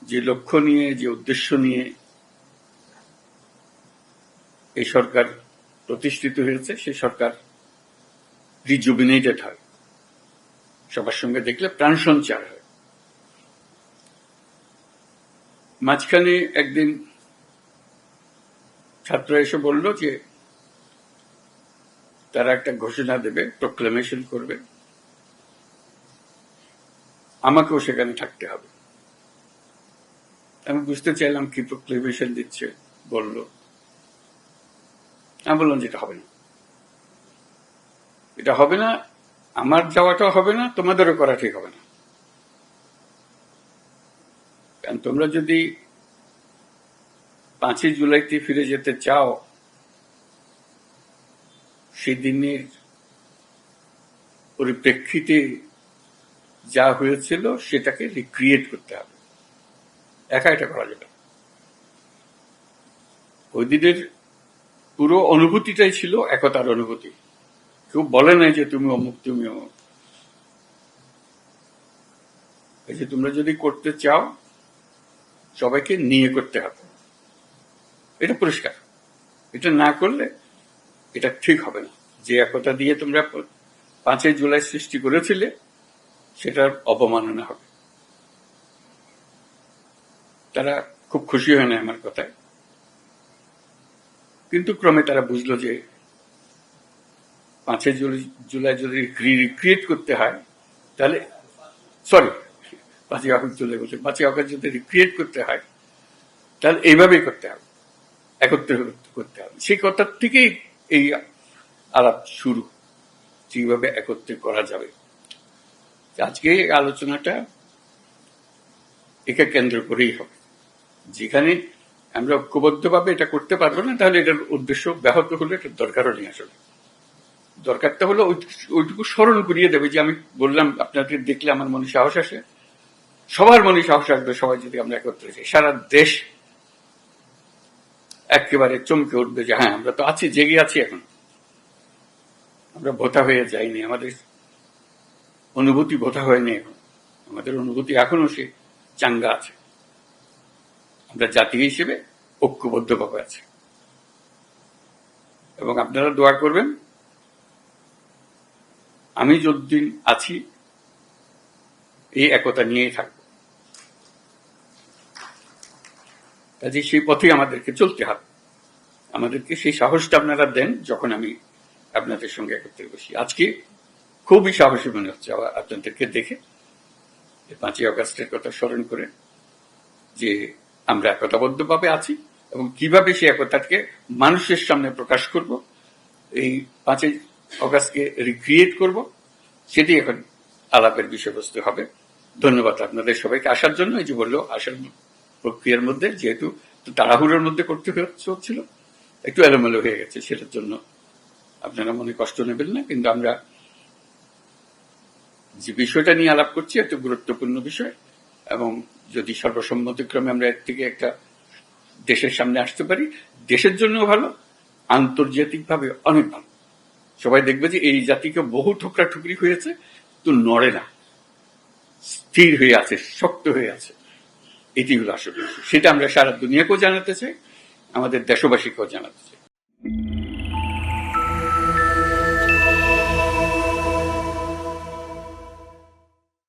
যে লক্ষ্য নিয়ে, যে উদ্দেশ্য নিয়ে এই সরকার প্রতিষ্ঠিত হয়েছে, সেই সরকার রিজুবিনেটেড হয়, সবার সঙ্গে দেখলে প্রাণ সঞ্চার হয়। মাঝখানে একদিন ছাত্ররা এসে বলল যে তারা একটা ঘোষণা দেবে, প্রোক্লামেশন করবে, আমাকেও সেখানে থাকতে হবে। আমি বুঝতে চাইলাম কি প্রোক্লেমেশন দিচ্ছে, বলল। আমি বললাম যে এটা হবে না, এটা হবে না, আমার যাওয়াটাও হবে না, তোমাদেরও করা ঠিক হবে না। কারণ তোমরা যদি 5ই জুলাইতে ফিরে যেতে চাও, সেই দিনের পরিপ্রেক্ষিতে যা হয়েছিল সেটাকে রিক্রিয়েট করতে হবে, একা এটা করা যাবে। ওই দিনের পুরো অনুভূতিটাই ছিল একতার অনুভূতি। কেউ বলে নাই যে তুমি অমুক, তুমি অমুক। এই যে তোমরা যদি করতে চাও, সবাইকে নিয়ে করতে হবে, এটা পরিষ্কার। এটা না করলে এটা ঠিক হবে না। যে একতা দিয়ে তোমরা 5ই জুলাই সৃষ্টি করেছিলে, সেটার অবমাননা হবে। তারা খুব খুশি হয় না আমার কথায়, কিন্তু ক্রমে তারা বুঝলো যে 5ই জুলাই যদি রিক্রিয়েট করতে হয়, তাহলে 5ই আগস্ট জুলাই বলছে, 5ই আগস্ট যদি রিক্রিয়েট করতে হয়, তাহলে এইভাবেই করতে হবে, একত্রে করতে হবে। সেই কথার থেকেই এই আলাপ শুরু, যেভাবে একত্রে করা যাবে। আজকে এই আলোচনাটা একে কেন্দ্র করেই হবে। যেখানে আমরা ঐক্যবদ্ধভাবে এটা করতে পারবো না, তাহলে এটার উদ্দেশ্য ব্যাহত হলে এটার দরকারও নেই। আসলে দরকারটা হলো ওইটুকু স্মরণ করিয়ে দেবে যে আমি বললাম, আপনাদের দেখলে আমার মনে সাহস আসে, সবার মনে সাহস আসবে। সবাই যদি আমরা একত্রে যাই, সারা দেশ একেবারে চমকে উঠবে যে হ্যাঁ, আমরা তো আছি, জেগে আছি, এখন আমরা ভোতা হয়ে যাইনি, আমাদের অনুভূতি ভোতা হয়নি, এখন আমাদের অনুভূতি এখনো সে চাঙ্গা আছে, আমরা জাতি হিসেবে ঐক্যবদ্ধভাবে আছে। এবং আপনারা দোয়া করবেন, আমি যতদিন আছি এই একতা নিয়েই থাকবো। কাজে সেই পথে আমাদেরকে চলতে হবে। আমাদেরকে সেই সাহসটা আপনারা দেন যখন আমি আপনাদের সঙ্গে একত্রে বসি। আজকে খুবই সাহসী মনে হচ্ছে আপনাদেরকে দেখে, 5ই আগস্টের কথা স্মরণ করে, যে আমরা একতাবদ্ধভাবে আছি এবং কিভাবে সেই একতাকে মানুষের সামনে প্রকাশ করব, এই 5ই আগস্টকে রিক্রিয়েট করব, সেটি এখন আলাপের বিষয়বস্তু হবে। ধন্যবাদ আপনাদের সবাইকে আসার জন্য। এই যে বললো, আসার প্রক্রিয়ার মধ্যে যেহেতু তাড়াহুড়োর মধ্যে করতে হচ্ছিল, একটু এলোমেলো হয়ে গেছে, সেটার জন্য আপনারা মনে কষ্ট নেবেন না। কিন্তু আমরা যে বিষয়টা নিয়ে আলাপ করছি একটা গুরুত্বপূর্ণ বিষয়, এবং যদি সর্বসম্মতিক্রমে আমরা এর থেকে একটা দেশের সামনে আসতে পারি, দেশের জন্য ভালো, আন্তর্জাতিকভাবে অনেক ভালো। সবাই দেখবে যে এই জাতিকে বহু ঠোকরা ঠুকরি হয়েছে, তো নড়ে না, স্থির হয়ে আছে, শক্ত হয়ে আছে। এটি হলো আসলে, সেটা আমরা সারা দুনিয়াকেও জানাতে চাই, আমাদের দেশবাসীকেও জানাতে চাই।